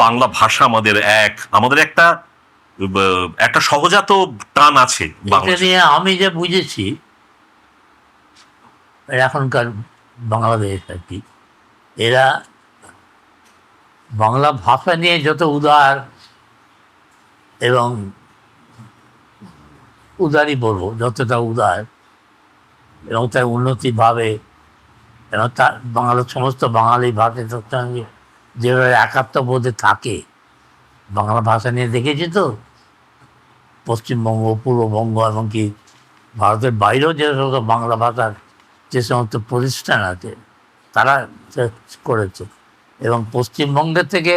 বাংলা ভাষা আমাদের আমাদের একটা একটা সহজাত টান আছে এটা নিয়ে আমি যে বুঝেছি এখনকার বাংলাদেশ আর কি, এরা বাংলা ভাষা নিয়ে যত উদার এবং উদারই বলবো, যতটা উদার এবং তার উন্নতি ভাবে এবং তার সমস্ত বাঙালি ভাষার সঙ্গে যেভাবে একাত্মবোধে থাকে, বাংলা ভাষা নিয়ে দেখেছি তো পশ্চিমবঙ্গ, পূর্ববঙ্গ, এমনকি ভারতের বাইরেও যে সমস্ত বাংলা ভাষার যে সমস্ত প্রতিষ্ঠান আছে তারা করেছে, এবং পশ্চিমবঙ্গের থেকে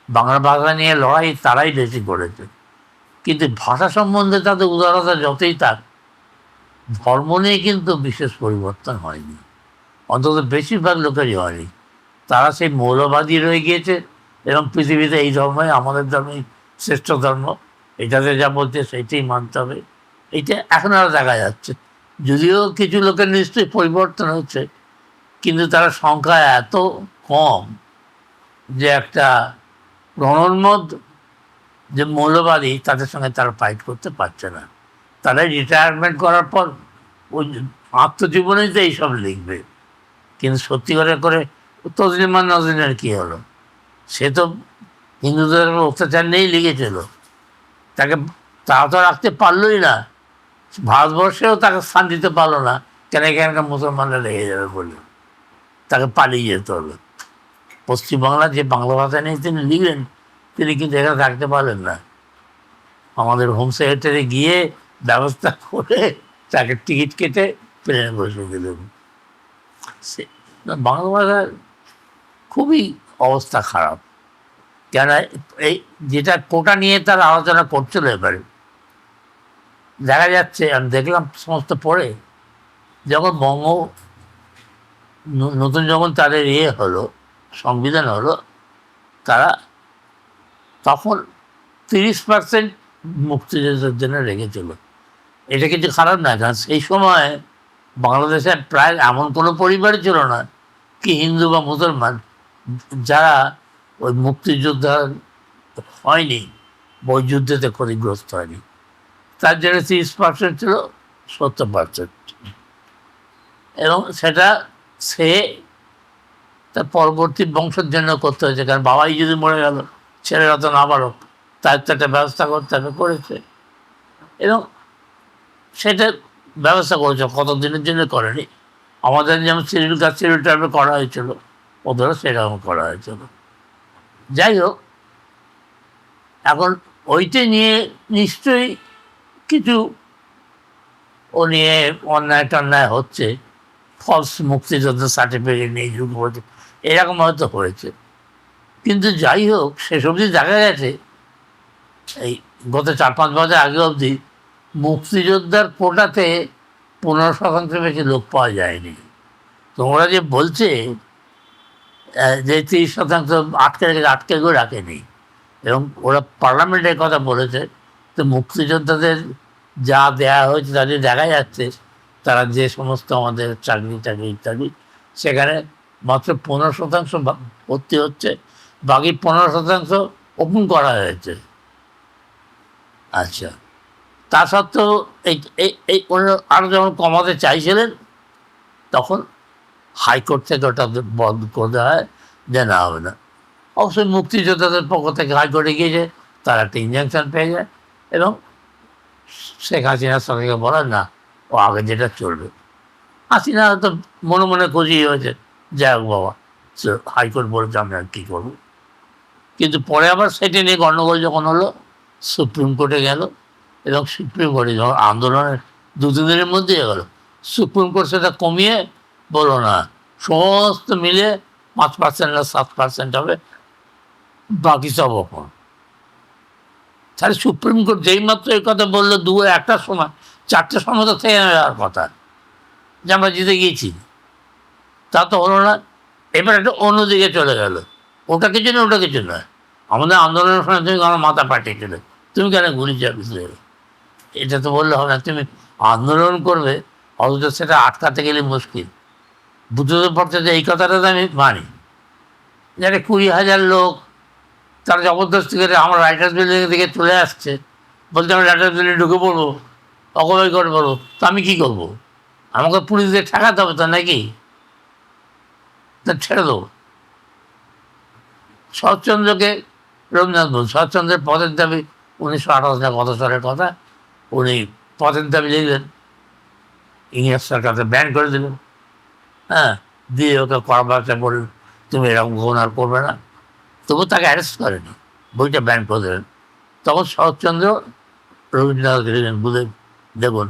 বাংলা ভাষা নিয়ে লড়াই তারাই বেশি করেছে। কিন্তু ভাষা সম্বন্ধে তাদের উদারতা যতই থাক, ধর্ম নিয়ে কিন্তু বিশেষ পরিবর্তন হয়নি, অন্তত বেশিরভাগ লোকেরই হয়নি। তারা সেই মৌলবাদী রয়ে গিয়েছে এবং পৃথিবীতে এই ধর্মই আমাদের ধর্মই শ্রেষ্ঠ ধর্ম, এটাতে যা বলছে সেইটাই মানতে হবে, এইটা এখন আরও দেখা যাচ্ছে। যদিও কিছু লোকের নিশ্চয়ই পরিবর্তন হচ্ছে, কিন্তু তারা সংখ্যা এত কম যে একটা রণোন্মদ যে মৌলবাদী তাদের সঙ্গে তারা ফাইট করতে পারছে না। তারা রিটায়ারমেন্ট করার পর ওই আত্মজীবনেই তো এইসব লিখবে, কিন্তু সত্যি করে তসলিমা নাজরিনের কী হলো? সে তো হিন্দুদের অত্যাচার নিয়েই লিখেছিল, তাকে তারা তো রাখতে পারলই না, ভারতবর্ষেও তাকে স্থান দিতে পারলো না, কেন এখানকার মুসলমানরা লেগে যাবে বলে তাকে পালিয়ে যেতে হলো। পশ্চিমবাংলার যে বাংলা ভাষা নিয়ে তিনি লিখলেন, তিনি কিন্তু এখানে থাকতে পারলেন না। আমাদের হোম সেক্রেটারি গিয়ে ব্যবস্থা করে তাকে টিকিট কেটে প্লেনে বসে দিলেন। বাংলা ভাষার খুবই অবস্থা খারাপ, কেন এই যেটা কোটা নিয়ে তারা আলোচনা করছিল, এবারে দেখা যাচ্ছে, আমি দেখলাম সমস্ত পড়ে, যখন নতুন যখন তাদের হলো, সংবিধান হলো, তারা তখন 30% মুক্তিযুদ্ধের জন্য রেখেছিল। এটা কিছু খারাপ না, কারণ সেই সময় বাংলাদেশে প্রায় এমন কোনো পরিবারই ছিল না কি হিন্দু বা মুসলমান যারা ওই মুক্তিযোদ্ধা হয়নি, ওই যুদ্ধেতে ক্ষতিগ্রস্ত হয়নি। তার জন্য 30% ছিল 70%, এবং সেটা সে তার পরবর্তী বংশের জন্য করতে হয়েছে, কারণ বাবাই যদি মরে গেল, ছেলেরা তো না পারো, তার তো একটা ব্যবস্থা করতে হবে, করেছে। এবং সেটা ব্যবস্থা করেছে, কতদিনের জন্য করেনি। আমাদের যেমন সিরিয়াল কাজ সিরিয়াল টাইপে করা হয়েছিল, ওদেরও সেরকম করা হয়েছিল। যাই হোক, এখন ওইটা নিয়ে নিশ্চয়ই কিছু ও নিয়ে অন্যায় টন্যায় হচ্ছে, ফলস মুক্তিযুদ্ধ সার্টিফিকেট নিয়ে যুগ হচ্ছে, এরকম হয়তো হয়েছে। কিন্তু যাই হোক, সেসব যে দেখা গেছে এই গত 4-5 বছর আগে অবধি মুক্তিযোদ্ধার কোটাতে 15% বেশি লোক পাওয়া যায়নি। তোমরা যে বলছে যে 30% আটকে গিয়ে রাখেনি, এবং ওরা পার্লামেন্টের কথা বলেছে, তো মুক্তিযোদ্ধাদের যা দেয়া হয়েছে তাদের দেখা যাচ্ছে তারা যে সমস্ত আমাদের চাকরি ইত্যাদি, সেখানে মাত্র 15% ভর্তি হচ্ছে, বাকি 15% ওপেন করা হয়েছে। আচ্ছা, তা সত্ত্বেও এই আরও যখন কমাতে চাইছিলেন, তখন হাইকোর্ট থেকে ওটা বন্ধ করতে হয়, যে না হবে না। অবশ্যই মুক্তিযোদ্ধাদের পক্ষ থেকে হাইকোর্টে গিয়েছে, তারা একটা ইনজাংশন পেয়ে যায়, এবং শেখ হাসিনার সঙ্গে বলেন না, ও আগে যেটা চলবে। হাসিনা হয়তো মনে মনে খুশি হয়েছে, যাই হোক বাবা, হাইকোর্ট বলেছে, আমি আর কী করবো। কিন্তু পরে আবার সেটা নিয়ে গণ্ডগোল যখন হলো, সুপ্রিম কোর্টে গেল, এবং সুপ্রিম কোর্টে যখন আন্দোলনের 2-3 দিনের মধ্যেই গেল, সুপ্রিম কোর্ট সেটা কমিয়ে বলো না, সমস্ত মিলে 5% না 7% হবে, বাকি সব ওপর। তাহলে সুপ্রিম কোর্ট যেই মাত্র এই কথা বললো, 1টার সময় 4টের সময় তো থেকে যাওয়ার কথা, যে আমরা জিতে গিয়েছি, তা তো হলো না। এবার একটা অন্যদিকে চলে গেল, ওটা কিছু না, ওটা কিছু নয়, আমাদের আন্দোলনের সময় তুমি আমার মাথা পাঠিয়েছিলে, তুমি কেন গুলি চালিয়েছিলে? এটা তো বললে হবে না, তুমি আন্দোলন করবে, অথচ সেটা আটকাতে গেলে মুশকিল। বুদ্ধদেব ভট্টাচার্য এই কথাটা তো আমি মানি, যারা 20,000 লোক তারা জবরদস্তি করে আমার রাইটার্স বিল্ডিং দিকে চলে আসছে, বলছে আমি রাইটার্স বিল্ডিং ঢুকে পড়বো, অকবাই করে বলো, তো আমি কী করবো? আমাকে পুলিশ দিয়ে ঠেকাতে হবে তো নাকি? তা ছেড়ে দেবো। শরৎচন্দ্রকে রবীন্দ্রনাথ বলুন, শরৎচন্দ্রের পদের দাবি 1928 না কত সালের কথা, উনি পদের দাবি লিখলেন, ইংরেজ সরকারকে ব্যান করে দিলেন। হ্যাঁ, দিয়ে ওকে কড়া ভাষা বললেন তুমি এরকম গ্রহণ আর করবে না। তবু তাকে অ্যারেস্ট করেনি, বইটা ব্যান করে দিলেন। তখন শরৎচন্দ্র রবীন্দ্রনাথকে লিখলেন, বুঝে দেখুন,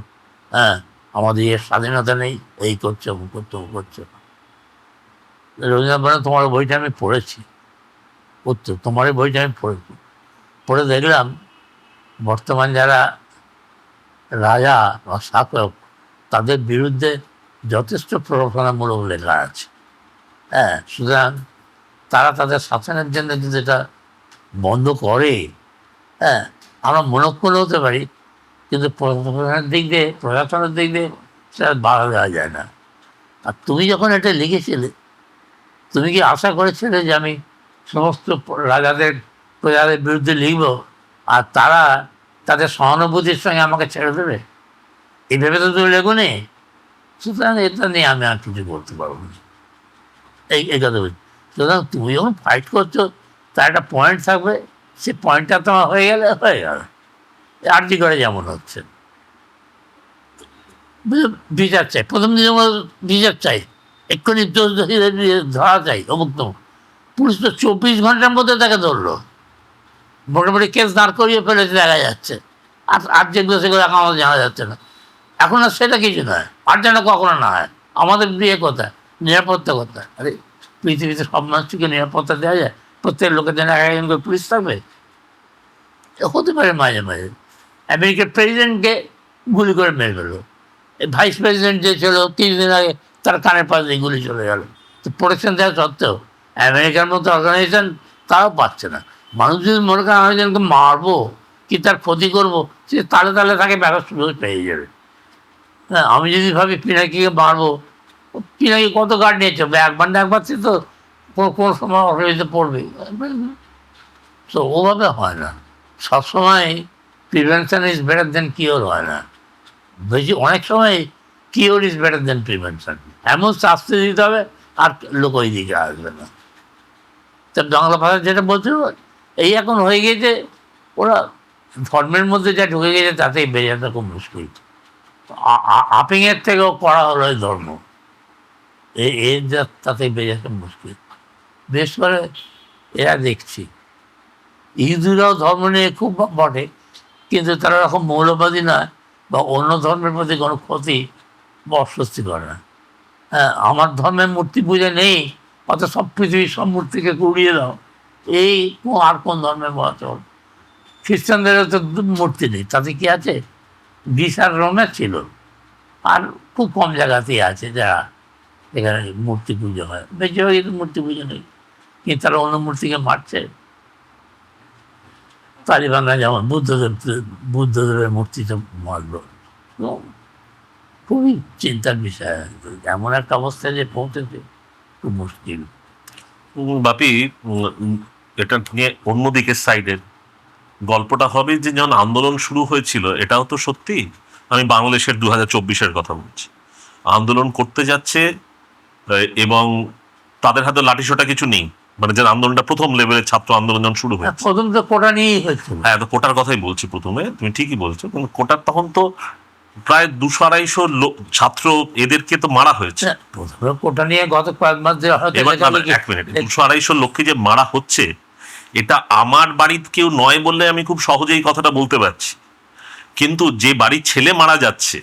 হ্যাঁ আমাদের এর স্বাধীনতা নেই, এই করছে অমুক করছে অমুক করছে। রবীন্দ্রনাথ বলেন তোমার বইটা আমি পড়েছি, উত্তর তোমার এই বইটা আমি পড়েছি, পড়ে দেখলাম বর্তমান যারা রাজা বা শাসক তাদের বিরুদ্ধে যথেষ্ট প্ররোচনামূলক লেখা আছে। হ্যাঁ, সুতরাং তারা তাদের শাসনের জন্য যদি এটা বন্ধ করে, হ্যাঁ আমরা মনক্ষুণ্ণ হতে পারি, কিন্তু প্রশাসনের দিক দিয়ে সেটা বাধা দেওয়া যায় না। আর তুমি যখন এটা লিখেছিলে, তুমি কি আশা করেছিলে যে আমি সমস্ত প্রজাদের বিরুদ্ধে লিখব আর তারা তাদের সহানুভূতির সঙ্গে আমাকে ছেড়ে দেবে? এই ভেবে তো তুমি লেখো নি। সুতরাং এটা নিয়ে আমি আর কিছু বলতে পারবো না, এই কথা বলছি। সুতরাং তুমি যখন ফাইট করছো তার একটা পয়েন্ট থাকবে, সে পয়েন্টটা তোমার হয়ে গেল। আরজি করে যেমন হচ্ছে, বিচার চাই, প্রথম দিনের মতো বিচার চাই, এক্ষুনি ধরা চাই অমুক তমুক। পুলিশ তো 24 ঘন্টার মধ্যে তাকে ধরলো, মোটামুটি কেস দাঁড় করিয়ে ফেলেছে দেখা যাচ্ছে। আর যেগুলো সেগুলো এখন আমাদের জানা যাচ্ছে না। এখন আর সেটা কিছু নয়, আর যেন কখনো না হয়। আমাদের বিয়ে কথা, নিরাপত্তা কথা। আরে পৃথিবীতে সব মানুষকে নিরাপত্তা দেওয়া যায়? প্রত্যেক লোকের জন্য একজন করে পুলিশ থাকবে? হতে পারে মাঝে মাঝে। আমেরিকার প্রেসিডেন্টকে গুলি করে মেরে ফেললো, এই ভাইস প্রেসিডেন্ট যে ছিল কিছুদিন আগে তার কানের পাশ দিয়ে গুলি চলে গেল। তো প্রোটেকশন দেওয়া সত্ত্বেও আমেরিকার মতো অর্গানাইজেশন তারাও পাচ্ছে না। মানুষ যদি মনে করেন আমি একজনকে মারবো কি তার ক্ষতি করবো, সে তালে তালে তাকে ব্যাপার সুযোগ পেয়ে যাবে। হ্যাঁ, আমি যদি ভাবি পিনাকিকে মারবো, পিনাকি কত গার্ড নিয়েছে, একবার না একবার সে তো কোনো সময় অসুবিধা পড়বে। তো ওভাবে হয় না, সবসময় prevention is better then cure হয় না। বেশি অনেক সময় cure is better then prevention. এমন শাস্তি দিতে হবে আর লোক ওই দিকে আসবে না। তা বাংলা ভাষা যেটা বলছিল এই এখন হয়ে গিয়েছে, ওরা ধর্মের মধ্যে যা ঢুকে গেছে তাতেই বেজাতে খুব মুশকিল। আপিংয়ের থেকেও করা হলো এই ধর্ম, এর যা তাতেই বেজাতে মুশকিল। বেশ করে এরা দেখছি হিন্দুরাও ধর্ম নিয়ে খুব বটে, কিন্তু তারা এরকম মৌলবাদী নয় বা অন্য ধর্মের প্রতি কোনো ক্ষতি বা অস্বস্তি করে না। হ্যাঁ, আমার ধর্মের মূর্তি পূজা নেই, অত সব পৃথিবীর সব মূর্তিকে উড়িয়ে দাও, এই আর কোন ধর্মের চল। খ্রিস্টানদেরও তো মূর্তি নেই, তাতে কি আছে? গ্রিস আর রোমে ছিল, আর খুব কম জায়গাতেই আছে যারা এখানে মূর্তি পুজো হয়। বেশিরভাগই তো মূর্তি পুজো নেই, কিন্তু তারা অন্য মূর্তিকে মারছে। তালিবানরা যেমন বুদ্ধদেবের মূর্তিতে মারল। খুবই চিন্তার বিষয়, এমন একটা অবস্থায় যে পৌঁছেছে খুব মুশকিল। বাপি, এটা নিয়ে অন্যদিকে সাইডের গল্পটা হবে যে যখন আন্দোলন শুরু হয়েছিল, এটাও তো সত্যি। আমি বাংলাদেশের 2024-এর কথা বলছি। আন্দোলন করতে যাচ্ছে এবং তাদের হাতে লাঠিসোঁটা কিছু নেই, মানে যে আন্দোলনটা প্রথম লেভেলের ছাত্র আন্দোলন যখন শুরু হয়েছে, প্রথম তো কোটা নিয়েই হয়েছিল। হ্যাঁ, তো কোটার কথাই বলছি প্রথমে, তুমি ঠিকই বলছো। কিন্তু কোটার তখন তো প্রায় 200-250 ছাত্র এদেরকে তো মারা হয়েছে। প্রথমে কোটা নিয়ে গত কয়েক মাস ধরে এক মিনিট, 200-250 লোককে যে মারা হচ্ছে, এটা আমার বাড়ির কেউ নয় বললে আমি খুব সহজেই কথাটা বলতে পারছি। কিন্তু যে বাড়ির ছেলে মারা যাচ্ছে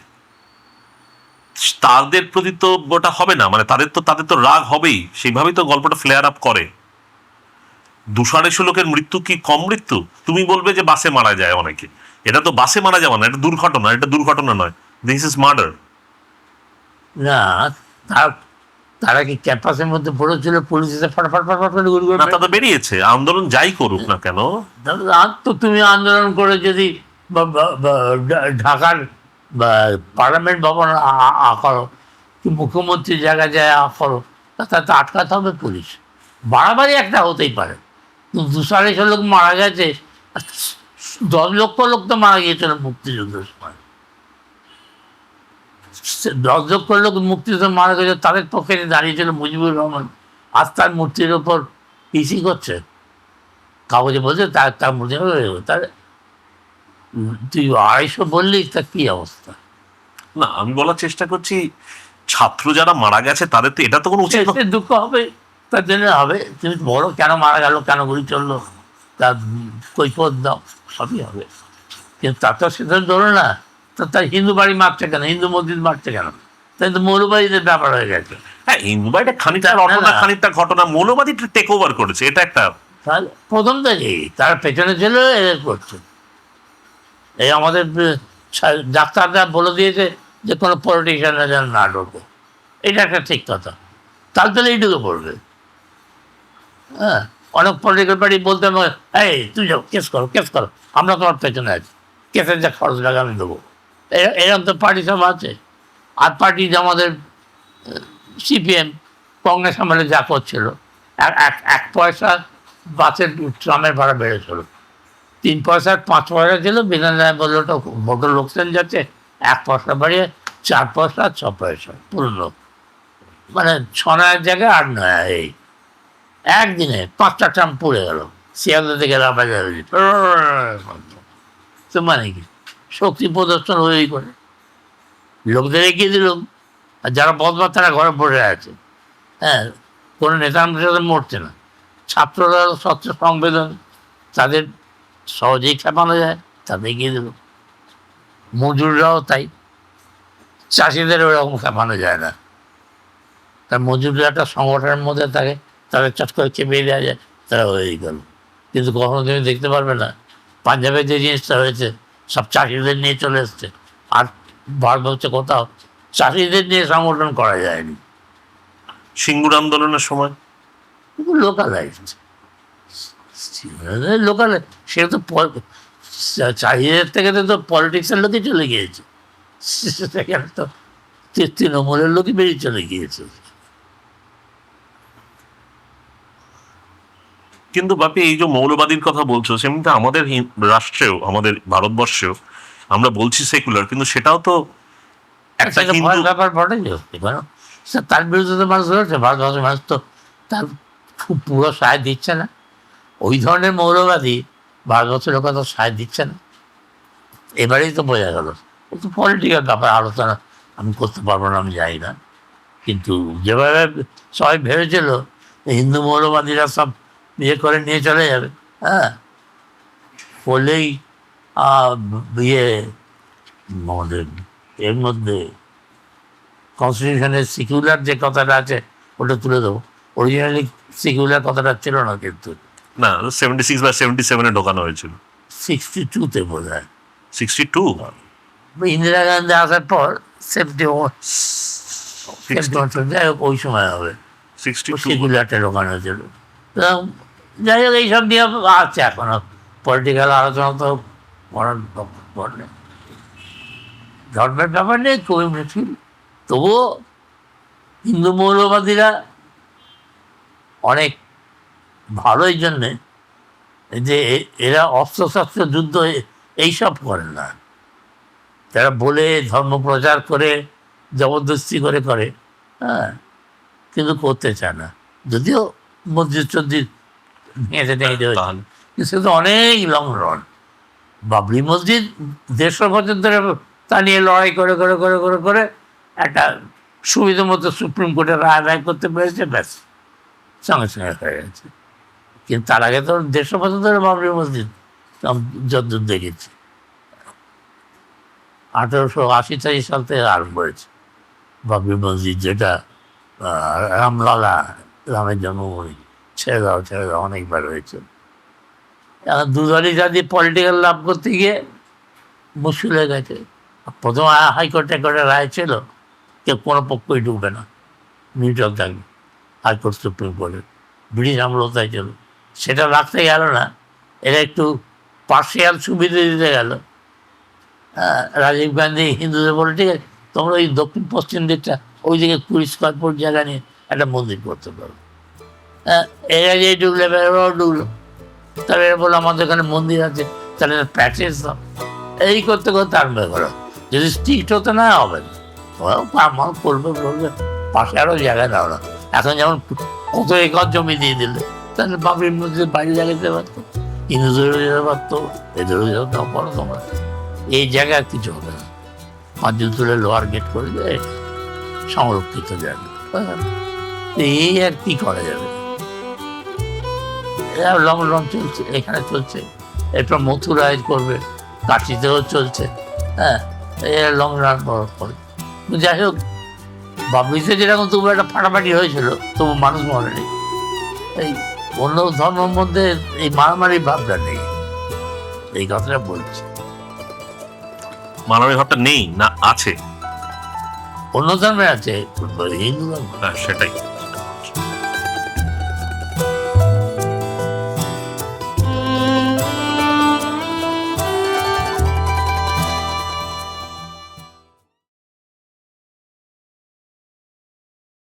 তাদের প্রতি তো ওটা হবে না, মানে তাদের তো রাগ হবেই। সেইভাবেই তো গল্পটা ফ্লেয়ার আপ করে। 200-250 লোকের মৃত্যু কি কম মৃত্যু? তুমি বলবে যে বাসে মারা যায় অনেকে, এটা তো বাসে মারা যাওয়া না, এটা দুর্ঘটনা, এটা দুর্ঘটনা নয়, দিস ইজ মার্ডার। না, তারা কি ক্যাম্পাসের মধ্যে পড়েছিল, পুলিশ এসে ফটাফট করে গুলি করে? না, তারা বেরিয়েছে, আন্দোলন যাই করুক না কেন। তো তুমি আন্দোলন করে যদি ঢাকার পার্লামেন্ট ভবন করো কি মুখ্যমন্ত্রীর জায়গায় যায় করো, তাতে আটকাতে হবে পুলিশ। বাড়াবাড়ি একটা হতেই পারে, $200 লোক মারা গেছে, 10 লক্ষ লোক তো মারা গিয়েছিল মুক্তিযুদ্ধের সময়। 10 লক্ষ লোক মুক্তিযুদ্ধ মারা গেছে, তাদের পক্ষে দাঁড়িয়েছিল মুজিবুর রহমান। আজ তার মূর্তির ওপর পিসি করছে, কাগজে বলছে তার মূর্তি তার তুই 250 বললি, তার কি অবস্থা? না, আমি বলার চেষ্টা করছি ছাত্র যারা মারা গেছে তাদের তো এটা তো কোনো উচিত নয়। সে দুঃখ হবে, তার জন্য হবে। তুমি বলো কেন মারা গেল, কেন গুলি চললো, তার কৈফত দাও, সবই হবে। কিন্তু তার তো সেটা ধরো না, তার হিন্দু বাড়ি মারছে কেন, হিন্দু মসজিদ মারছে কেন? তাই তো মৌলবাদীদের ব্যাপার হয়ে গেছে। হ্যাঁ, হিন্দুবাড়িটা খানিকটা ঘটনা, খানিকটা ঘটনা, মৌলবাদী টেক ওভার করেছে, এটা একটা। তাহলে প্রথম থেকেই তারা পেছনে ছিল, এদের করছে। এই আমাদের ডাক্তাররা বলে দিয়েছে যে কোনো পলিটিশিয়ানরা যেন না ঢোকে, এটা একটা ঠিক কথা। তাহলে এইটুকু পড়বে। হ্যাঁ, অনেক পলিটিক্যাল পার্টি বলতে হবে, এই তুই যাও কেস করো, কেস করো, আমরা তোমার পেছনে আছি, কেসের যা খরচ লাগে আমি দেবো। এরকম তো পার্টি সব আছে। আর পার্টি যে আমাদের সিপিএম, কংগ্রেস আমলে যা করছিল, এক পয়সা বাসের ট্রামের ভাড়া বেড়েছিল, 3 পয়সা 5 পয়সা ছিল, বিধান রায় বললো তো বড় লোকসান যাচ্ছে, 1 পয়সা বাড়িয়ে 4 পয়সা 6 পয়সা পুরনো, মানে 6 নয়ের জায়গায় 8 নয়া। এই একদিনে 5টা ট্রাম পড়ে গেল, শিয়ালদা থেকে রাবাজার। তো মানে কি শক্তি প্রদর্শন হয়েই করে, লোকদের এগিয়ে দিল, আর যারা বদমাস তারা ঘরে পড়ে আছে। হ্যাঁ, কোনো নেতা সাথে মরছে না, ছাত্ররা স্বচ্ছ সংবেদন, তাদের সহজেই খেপানো যায়, তাদের এগিয়ে দিল। মজুররাও তাই, চাষিদের ওরকম খেপানো যায় না, তার মজুররা একটা সংগঠনের মধ্যে থাকে, তাদের চট করে চেপে দেওয়া যায়, তারা হয়েই গেল। কিন্তু কখনো তুমি দেখতে পারবে না পাঞ্জাবে যে জিনিসটা হয়েছে, সব চাষিদের নিয়ে চলে এসছে, আর ভারত হচ্ছে কোথাও চাষিদের নিয়ে সংগঠন করা যায়নি। সিঙ্গুর আন্দোলনের সময় কিন্তু লোকালাইজড, লোকাল, সেটা তো চাষিদের থেকে তো পলিটিক্সের লোকই চলে গিয়েছে, সেখানে তো তৃণমূলের লোকই বেরিয়ে চলে গিয়েছে। কিন্তু বাপি, এই যে মৌলবাদীর কথা বলছো, সেমনি আমাদের রাষ্ট্রেও, আমাদের ভারতবর্ষেও আমরা বলছি সেকুলার, কিন্তু সেটাও তো একটা সেটা হিন্দু ভয়ের ব্যাপার বটে যে, এবারও তার বিরুদ্ধে তো মানুষ রয়েছে, ভারতবর্ষের মানুষ তো তার খুব পুরো সায় দিচ্ছে না। ওই ধরনের মৌলবাদী ভারতবর্ষের লোক তো সায় দিচ্ছে না, এবারেই তো বোঝা গেল। ও তো পলিটিক্যাল ব্যাপার, আলোচনা আমি করতে পারবো না, আমি জানি না। কিন্তু যেভাবে সবাই ভেবেছিল হিন্দু মৌলবাদীরা সব ইয়ে করে নিয়ে চলে যাবে, হ্যাঁ, বললেই ইয়ে আমাদের এর মধ্যে কনস্টিটিউশনের সিকিউলার যে কথাটা আছে ওটা তুলে দেবো। অরিজিনালি সিকিউলার কথাটা ছিল না, কিন্তু না 76 বা 77-এ ঢোকানো হয়েছিল। 62-তে বোধ হয়, 62 ইন্দিরা গান্ধী আসার পর 71, যাই হোক ওই সময় হবে 62 সিকিউলারটা ঢোকানো হয়েছিল। তো যাই হোক এইসব নিয়ে আছে এখনো পলিটিক্যাল আলোচনা, তো করার ব্যাপার নেই, ধর্মের ব্যাপার নেই খুবই মুশকিল। তবুও হিন্দু মৌলবাদীরা অনেক ভালো এই জন্যে যে এরা অস্ত্রশস্ত্র যুদ্ধ এইসব করেন না, তারা বলে ধর্ম প্রচার করে জবরদস্তি করে করে, হ্যাঁ, কিন্তু করতে চায় না। যদিও মসজিদ টসজিদ ভেঙে হয়েছে, কিন্তু সে তো অনেক লং রান। বাবরি মসজিদ 150 বছর ধরে তা নিয়ে লড়াই করে করে করে করে করে একটা সুবিধা মতো সুপ্রিম কোর্টে রায় করতে পেরেছে, ব্যাস সঙ্গে সঙ্গে হয়ে গেছে। কিন্তু তার আগে তো 150 বছর ধরে বাবরি মসজিদ যতদূর দেখেছি 1880 সাল থেকে আরম্ভ হয়েছে বাবরি মসজিদ, যেটা রামলালা, রামের জন্মভূমি, ছেড়ে দাও অনেকবার হয়েছে। এখন দুদলই যদি পলিটিক্যাল লাভ করতে গিয়ে মুশকিল হয়ে গেছে। প্রথম হাইকোর্টে করে রায় ছিল কেউ কোনো পক্ষই ঢুকবে না, নিউট্রাল থাকবে, হাইকোর্ট সুপ্রিম কোর্টে, ব্রিটিশ আমল তাই ছিল। সেটা রাখতে গেল না, এরা একটু পার্সিয়াল সুবিধা দিতে গেল। রাজীব গান্ধী হিন্দুদের বলে, ঠিক আছে তোমরা ওই দক্ষিণ পশ্চিম দিকটা ওই দিকে 20 স্কোয়ার ফুট জায়গা নিয়ে একটা মন্দির করতে পারো। এরা যে ঢুকলে ওরাও ঢুকলো, তাহলে এরা বললো আমাদের এখানে মন্দির আছে, তাহলে প্যাকেজ দাও। এই করতে করতে আরম্ভ করো। যদি স্ট্রিক্ট হতে না হবে না, আমার করবে বলবে পাশে আরও জায়গা দাও না। এখন যেমন কত একর জমি দিয়ে দিলে, তাহলে বাবরির মধ্যে বাইরে জায়গা দিতে পারতো, হিন্দুদেরও যেতে পারতো, এদেরও যেতে দাও পড়ো তোমরা। এই জায়গা আর কিছু হবে না, পাঁচজন তুলে লোয়ার গেট করে দেয়, সংরক্ষিত জায়গা। এই আর কি করা যাবে, লং লং চলছে, এখানে চলছে, এরপর মথুরায় করবে, কাশিতেও চলছে। হ্যাঁ, এর লং রান করে। যাই হোক, বাবরিতে যেরকম তবু একটা ফাটাফাটি হয়েছিল, তবু মানুষ মরেনি। এই অন্য ধর্মের মধ্যে এই মারামারি ভাবটা নেই, এই কথাটা বলছি। মানবিক ভাবটা নেই না আছে? অন্য ধর্মে আছে, হিন্দু ধর্ম হ্যাঁ, সেটাই।